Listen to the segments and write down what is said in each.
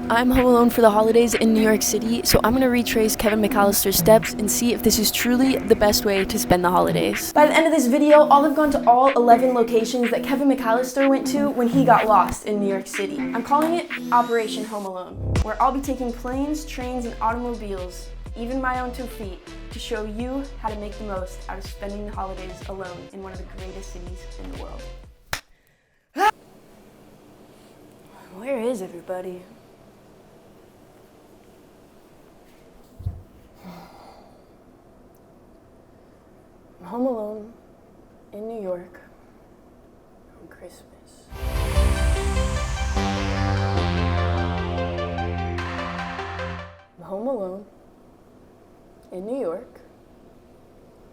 I'm home alone for the holidays in New York City, so I'm going to retrace Kevin McAllister's steps and see if this is truly the best way to spend the holidays. By the end of this video, I'll have gone to all 11 locations that Kevin McAllister went to when he got lost in New York City. I'm calling it Operation Home Alone, where I'll be taking planes, trains, and automobiles, even my own 2 feet, to show you how to make the most out of spending the holidays alone in one of the greatest cities in the world. Where is everybody? I'm home alone in New York on Christmas. I'm home alone in New York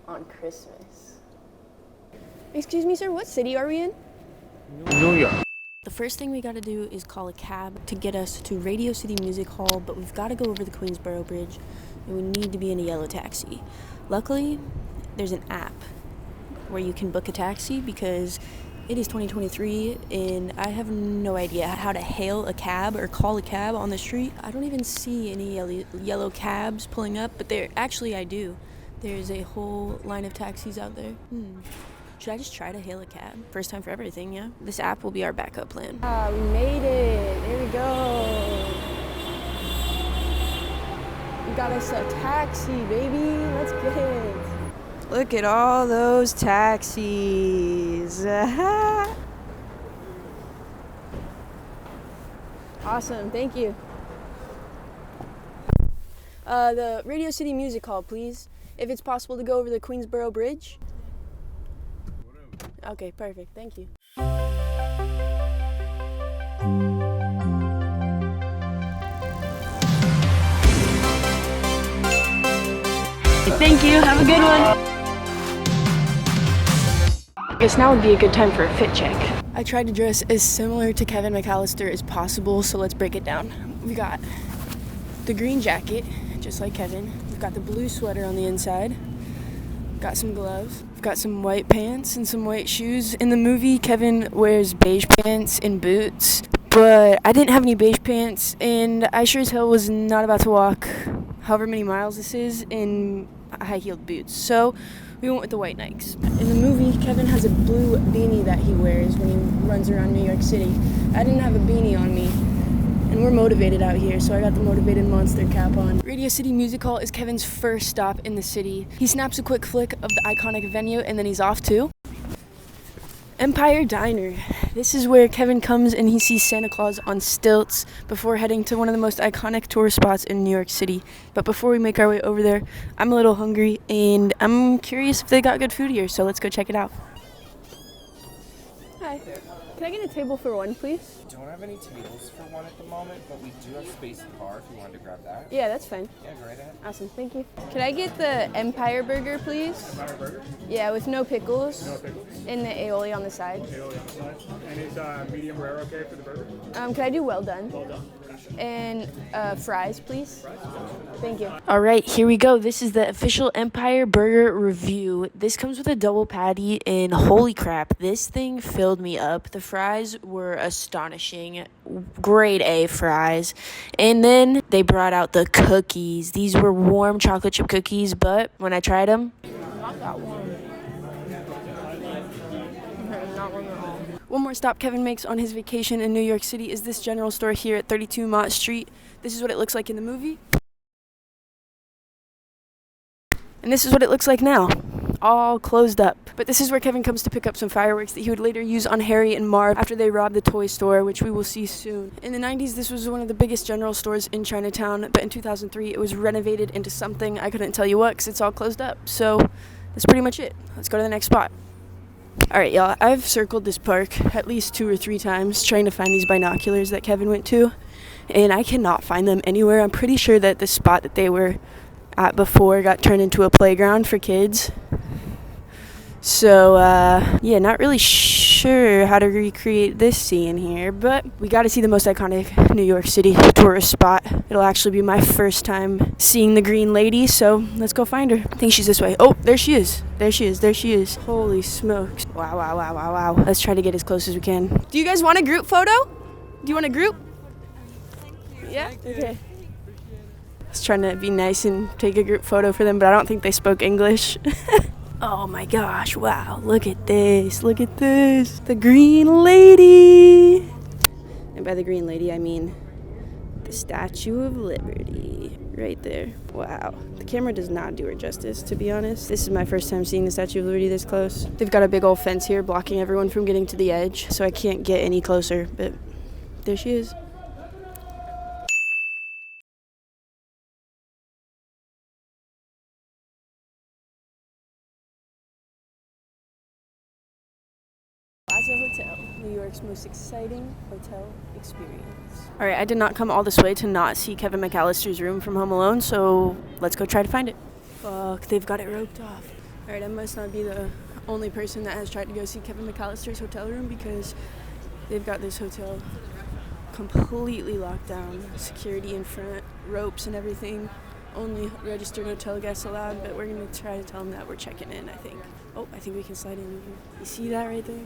on Christmas. Excuse me, sir, what city are we in? New York. The first thing we gotta do is call a cab to get us to Radio City Music Hall, but we've gotta go over the Queensboro Bridge, and we need to be in a yellow taxi. Luckily, there's an app where you can book a taxi because it is 2023 and I have no idea how to hail a cab or call a cab on the street. I don't even see any yellow cabs pulling up, but I do. There's a whole line of taxis out there. Should I just try to hail a cab? First time for everything, yeah? This app will be our backup plan. We made it. There we go. We got us a taxi, baby. Let's get it. Look at all those taxis. Awesome, thank you. The Radio City Music Hall, please. If it's possible to go over the Queensboro Bridge. Okay, perfect, thank you. Thank you, have a good one. I guess now would be a good time for a fit check. I tried to dress as similar to Kevin McAllister as possible, so let's break it down. We got the green jacket, just like Kevin. We've got the blue sweater on the inside. Got some gloves. We've got some white pants and some white shoes. In the movie, Kevin wears beige pants and boots, but I didn't have any beige pants, and I sure as hell was not about to walk however many miles this is in high-heeled boots. So we went with the white Nikes. In the movie, Kevin has a blue beanie that he wears when he runs around New York City. I didn't have a beanie on me, and we're motivated out here, so I got the motivated monster cap on. Radio City Music Hall is Kevin's first stop in the city. He snaps a quick flick of the iconic venue, and then he's off to Empire Diner. This is where Kevin comes and he sees Santa Claus on stilts before heading to one of the most iconic tourist spots in New York City. But before we make our way over there, I'm a little hungry and I'm curious if they got good food here, so let's go check it out. Hi. Can I get a table for one, please? We don't have any tables for one at the moment, but we do have space in the bar if you wanted to grab that. Yeah, that's fine. Yeah, go right ahead. Awesome, thank you. Could I get the Empire Burger, please? Empire Burger? Yeah, with no pickles. No pickles. And the aioli on the side. Aioli on the side. And is medium rare okay for the burger? Could I do well done? Well done. And fries, please. Fries? Thank you. All right, here we go. This is the official Empire Burger review. This comes with a double patty, and holy crap, this thing filled me up. The fries were astonishing. Grade A fries. And then they brought out the cookies. These were warm chocolate chip cookies, but when I tried them, not that warm. Not warm at all. One more stop Kevin makes on his vacation in New York City is this general store here at 32 Mott Street. This is what it looks like in the movie. And this is what it looks like now, all closed up. But this is where Kevin comes to pick up some fireworks that he would later use on Harry and Marv after they robbed the toy store, which we will see soon. In the 90s, this was one of the biggest general stores in Chinatown, but in 2003, it was renovated into something. I couldn't tell you what, because it's all closed up. So that's pretty much it. Let's go to the next spot. All right, y'all, I've circled this park at least 2 or 3 times trying to find these binoculars that Kevin went to, and I cannot find them anywhere. I'm pretty sure that the spot that they were at before got turned into a playground for kids. So, yeah, not really sure how to recreate this scene here, but we got to see the most iconic New York City tourist spot. It'll actually be my first time seeing the Green Lady, so let's go find her. I think she's this way. Oh, there she is. There she is. There she is. Holy smokes. Wow, wow, wow, wow, wow. Let's try to get as close as we can. Do you guys want a group photo? Do you want a group? Yeah? Okay. I was trying to be nice and take a group photo for them, but I don't think they spoke English. Oh my gosh, wow, look at this, look at this. The Green Lady. And by the Green Lady, I mean the Statue of Liberty right there. Wow, the camera does not do her justice, to be honest. This is my first time seeing the Statue of Liberty this close. They've got a big old fence here blocking everyone from getting to the edge, so I can't get any closer, but there she is. Plaza Hotel, New York's most exciting hotel experience. All right, I did not come all this way to not see Kevin McAllister's room from Home Alone, so let's go try to find it. Fuck, they've got it roped off. All right, I must not be the only person that has tried to go see Kevin McAllister's hotel room, because they've got this hotel completely locked down. Security in front, ropes and everything. Only registered hotel guests allowed, but we're gonna try to tell them that we're checking in, I think. Oh, I think we can slide in here. You see that right there?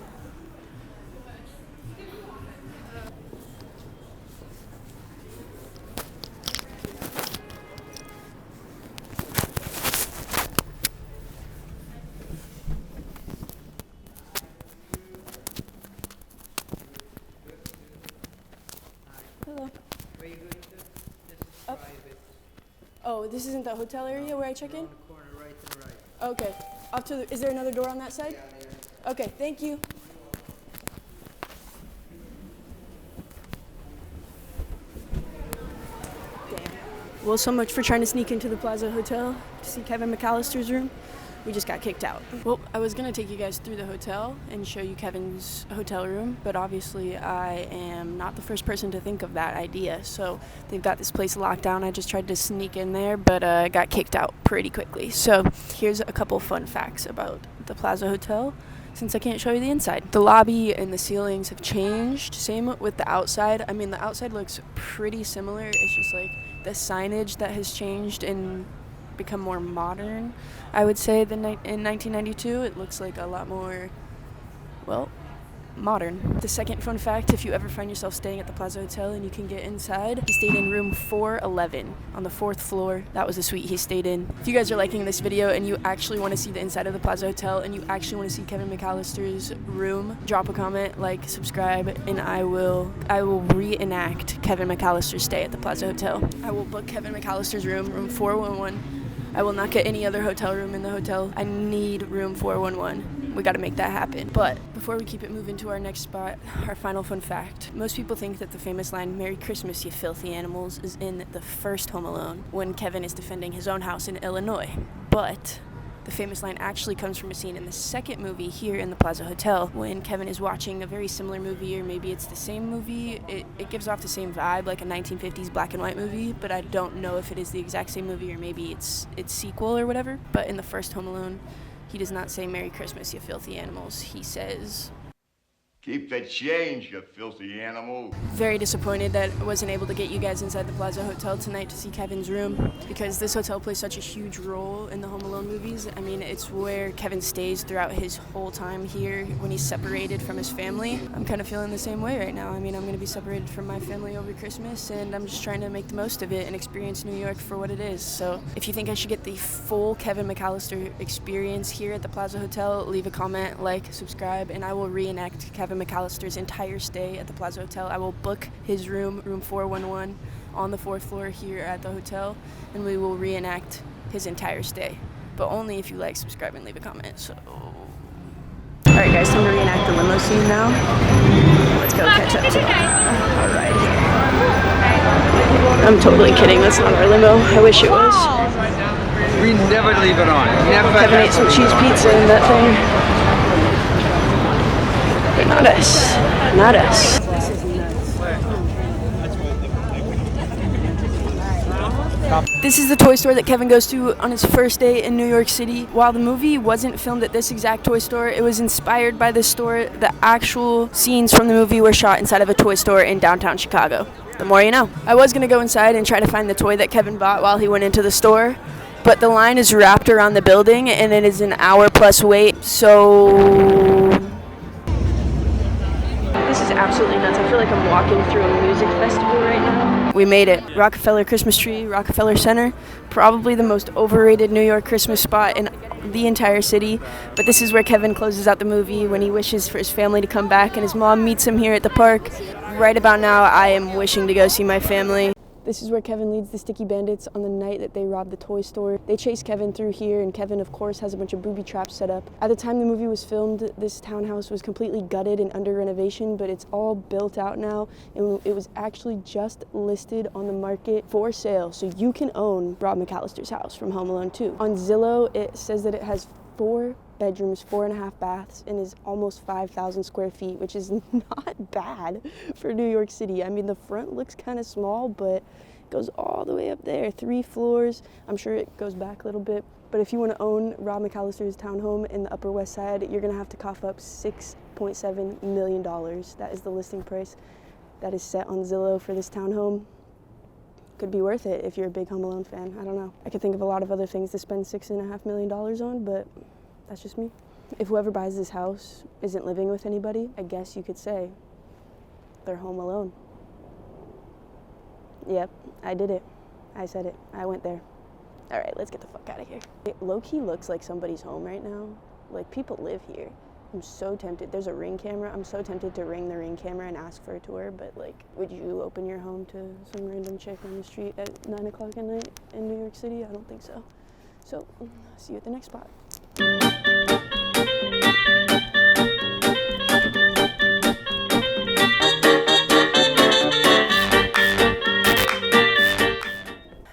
Hello. Where are you going to? This is Up. private. Oh, this isn't the hotel area where I check in? On the corner, right and right. Okay. Off to the, is there another door on that side? Yeah, there. Okay, thank you. Damn. Well, so much for trying to sneak into the Plaza Hotel to see Kevin McAllister's room. We just got kicked out. Well, I was gonna take you guys through the hotel and show you Kevin's hotel room, but obviously I am not the first person to think of that idea. So they've got this place locked down. I just tried to sneak in there, but got kicked out pretty quickly. So here's a couple fun facts about the Plaza Hotel, since I can't show you the inside. The lobby and the ceilings have changed. Same with the outside. I mean, the outside looks pretty similar. It's just like the signage that has changed and become more modern, I would say, than in 1992. It looks like a lot more, well, modern. The second fun fact, if you ever find yourself staying at the Plaza Hotel and you can get inside, he stayed in room 411 on the 4th floor. That was the suite he stayed in. If you guys are liking this video and you actually want to see the inside of the Plaza Hotel and you actually want to see Kevin McAllister's room, drop a comment, like, subscribe, and I will reenact Kevin McAllister's stay at the Plaza Hotel. I will book Kevin McAllister's room, room 411. I will not get any other hotel room in the hotel. I need room 411. We got to make that happen. But before we keep it moving to our next spot, our final fun fact. Most people think that the famous line, "Merry Christmas, you filthy animals," is in the first Home Alone when Kevin is defending his own house in Illinois. But the famous line actually comes from a scene in the second movie here in the Plaza Hotel when Kevin is watching a very similar movie, or maybe it's the same movie. It gives off the same vibe, like a 1950s black and white movie, but I don't know if it is the exact same movie or maybe it's sequel or whatever. But in the first Home Alone, he does not say "Merry Christmas, you filthy animals." He says, "Keep the change, you filthy animal." Very disappointed that I wasn't able to get you guys inside the Plaza Hotel tonight to see Kevin's room, because this hotel plays such a huge role in the Home Alone movies. I mean, it's where Kevin stays throughout his whole time here when he's separated from his family. I'm kind of feeling the same way right now. I mean, I'm going to be separated from my family over Christmas, and I'm just trying to make the most of it and experience New York for what it is. So if you think I should get the full Kevin McAllister experience here at the Plaza Hotel, leave a comment, like, subscribe, and I will reenact Kevin McAllister's entire stay at the Plaza Hotel. I will book his room, room 411, on the 4th floor here at the hotel, and we will reenact his entire stay. But only if you like, subscribe, and leave a comment. So, alright guys, time to reenact the limo scene now. Let's go catch up to our ride here. I'm totally kidding, that's not our limo. I wish it was. We never leave it on. Never. Kevin ate some cheese pizza in that thing. But not us. Not us. This is the toy store that Kevin goes to on his first day in New York City. While the movie wasn't filmed at this exact toy store, it was inspired by this store. The actual scenes from the movie were shot inside of a toy store in downtown Chicago. The more you know. I was gonna go inside and try to find the toy that Kevin bought while he went into the store, but the line is wrapped around the building and it is an hour-plus wait, so this is absolutely nuts. I feel like I'm walking through a music festival right now. We made it. Rockefeller Christmas tree, Rockefeller Center. Probably the most overrated New York Christmas spot in the entire city. But this is where Kevin closes out the movie when he wishes for his family to come back and his mom meets him here at the park. Right about now, I am wishing to go see my family. This is where Kevin leads the Sticky Bandits on the night that they robbed the toy store. They chase Kevin through here, and Kevin, of course, has a bunch of booby traps set up. At the time the movie was filmed, this townhouse was completely gutted and under renovation, but it's all built out now, and it was actually just listed on the market for sale, so you can own Rob McAllister's house from Home Alone 2. On Zillow, it says that it has 4 bedrooms, 4.5 baths, and is almost 5,000 square feet, which is not bad for New York City. I mean, the front looks kind of small, but it goes all the way up there, 3 floors. I'm sure it goes back a little bit, but if you want to own Rob McAllister's townhome in the Upper West Side, you're gonna have to cough up $6.7 million. That is the listing price that is set on Zillow for this townhome. Could be worth it if you're a big Home Alone fan. I don't know. I could think of a lot of other things to spend $6.5 million on, but that's just me. If whoever buys this house isn't living with anybody, I guess you could say they're home alone. Yep, I did it. I said it. I went there. All right, let's get the fuck out of here. It low-key looks like somebody's home right now. Like, people live here. I'm so tempted. There's a Ring camera. I'm so tempted to ring the Ring camera and ask for a tour, but like, would you open your home to some random chick on the street at 9 o'clock at night in New York City? I don't think so. So, see you at the next spot.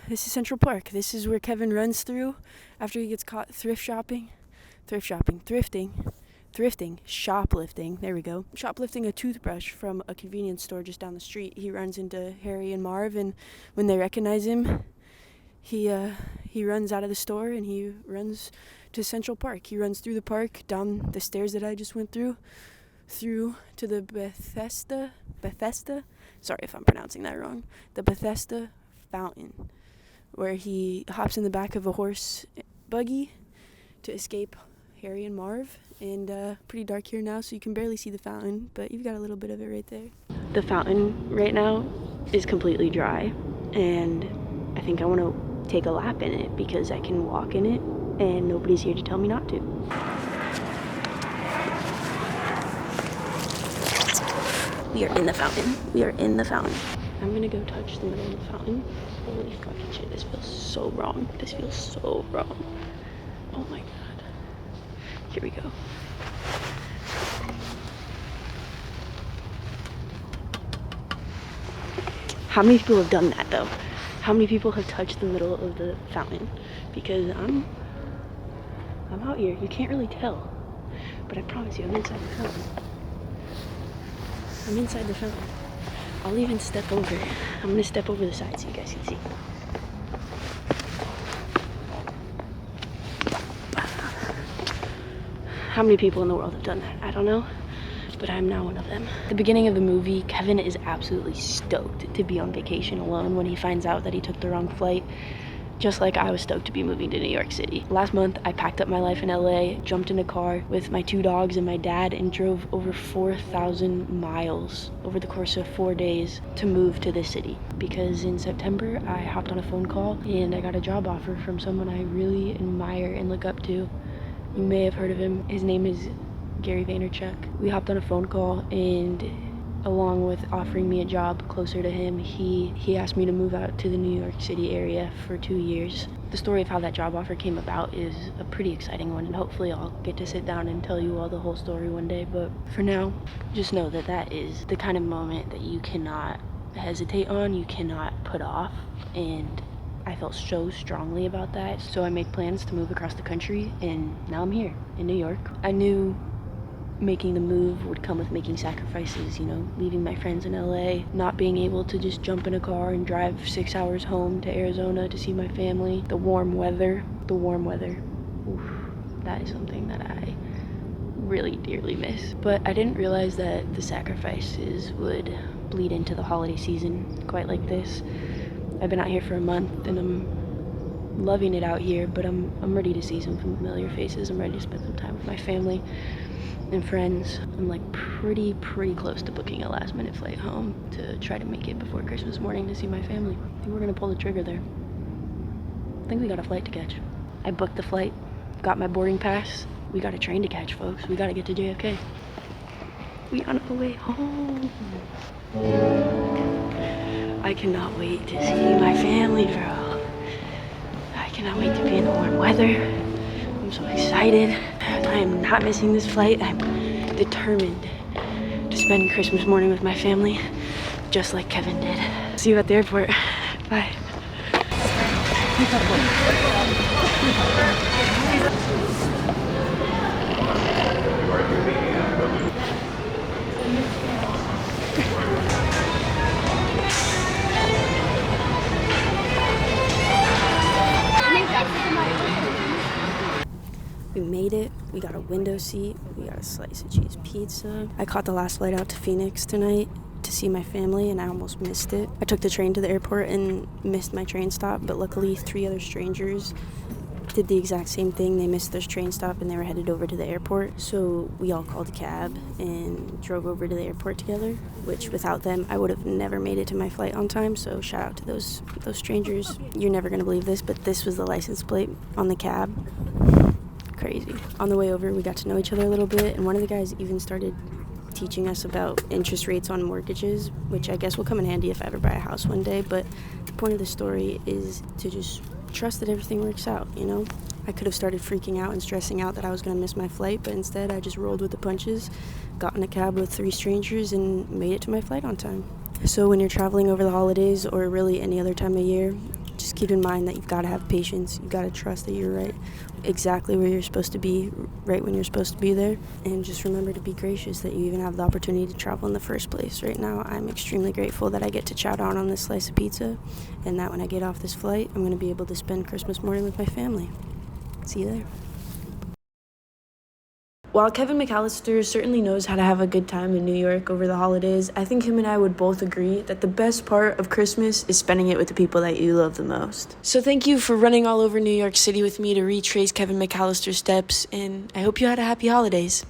This is Central Park. This is where Kevin runs through after he gets caught thrifting, shoplifting, there we go. Shoplifting a toothbrush from a convenience store just down the street. He runs into Harry and Marv, and when they recognize him, he runs out of the store and he runs to Central Park. He runs through the park, down the stairs that I just went through to the Bethesda, sorry if I'm pronouncing that wrong, the Bethesda Fountain, where he hops in the back of a horse buggy to escape Harry and Marv. And pretty dark here now, so you can barely see the fountain, but you've got a little bit of it right there. The fountain right now is completely dry, and I think I want to take a lap in it because I can walk in it and nobody's here to tell me not to. We are in the fountain. We are in the fountain. I'm gonna go touch the middle of the fountain. Holy fucking shit, this feels so wrong. This feels so wrong. Oh my god. Here we go. How many people have done that though? How many people have touched the middle of the fountain? Because I'm out here. You can't really tell, but I promise you, I'm inside the fountain. I'm inside the fountain. I'll even step over. I'm gonna step over the side so you guys can see. How many people in the world have done that? I don't know, but I'm now one of them. At the beginning of the movie, Kevin is absolutely stoked to be on vacation alone when he finds out that he took the wrong flight, just like I was stoked to be moving to New York City. Last month, I packed up my life in LA, jumped in a car with my 2 dogs and my dad, and drove over 4,000 miles over the course of 4 days to move to this city. Because in September, I hopped on a phone call and I got a job offer from someone I really admire and look up to. You may have heard of him. His name is Gary Vaynerchuk. We hopped on a phone call, and along with offering me a job closer to him, he asked me to move out to the New York City area for 2 years. The story of how that job offer came about is a pretty exciting one, and hopefully I'll get to sit down and tell you all the whole story one day. But for now, just know that that is the kind of moment that you cannot hesitate on, you cannot put off, and I felt so strongly about that, so I made plans to move across the country, and now I'm here in New York. I knew making the move would come with making sacrifices, you know, leaving my friends in LA, not being able to just jump in a car and drive 6 hours home to Arizona to see my family. The warm weather, oof, that is something that I really dearly miss. But I didn't realize that the sacrifices would bleed into the holiday season quite like this. I've been out here for a month and I'm loving it out here, but I'm ready to see some familiar faces. I'm ready to spend some time with my family. and friends. I'm like pretty close to booking a last minute flight home to try to make it before Christmas morning to see my family. I think we're gonna pull the trigger there. I think we got a flight to catch. I booked the flight, got my boarding pass. We got a train to catch, folks. We gotta get to JFK. We on our way home. I cannot wait to see my family, bro. I cannot wait to be in the warm weather. I'm so excited. I am not missing this flight. I'm determined to spend Christmas morning with my family, just like Kevin did. See you at the airport. Bye. We made it. We got a window seat. We got a slice of cheese pizza. I caught the last flight out to Phoenix tonight to see my family, and I almost missed it. I took the train to the airport and missed my train stop, but luckily 3 other strangers did the exact same thing. They missed their train stop and they were headed over to the airport. So we all called a cab and drove over to the airport together, which without them, I would have never made it to my flight on time. So shout out to those strangers. You're never gonna believe this, but this was the license plate on the cab. Crazy. On the way over, we got to know each other a little bit, and one of the guys even started teaching us about interest rates on mortgages, which I guess will come in handy if I ever buy a house one day. But the point of the story is to just trust that everything works out, you know? I could have started freaking out and stressing out that I was going to miss my flight, but instead I just rolled with the punches, got in a cab with 3 strangers, and made it to my flight on time. So when you're traveling over the holidays or really any other time of year, just keep in mind that you've got to have patience. You've got to trust that you're right exactly where you're supposed to be, right when you're supposed to be there. And just remember to be gracious that you even have the opportunity to travel in the first place. Right now, I'm extremely grateful that I get to chow down on this slice of pizza, and that when I get off this flight, I'm going to be able to spend Christmas morning with my family. See you there. While Kevin McAllister certainly knows how to have a good time in New York over the holidays, I think him and I would both agree that the best part of Christmas is spending it with the people that you love the most. So thank you for running all over New York City with me to retrace Kevin McAllister's steps, and I hope you had a happy holidays.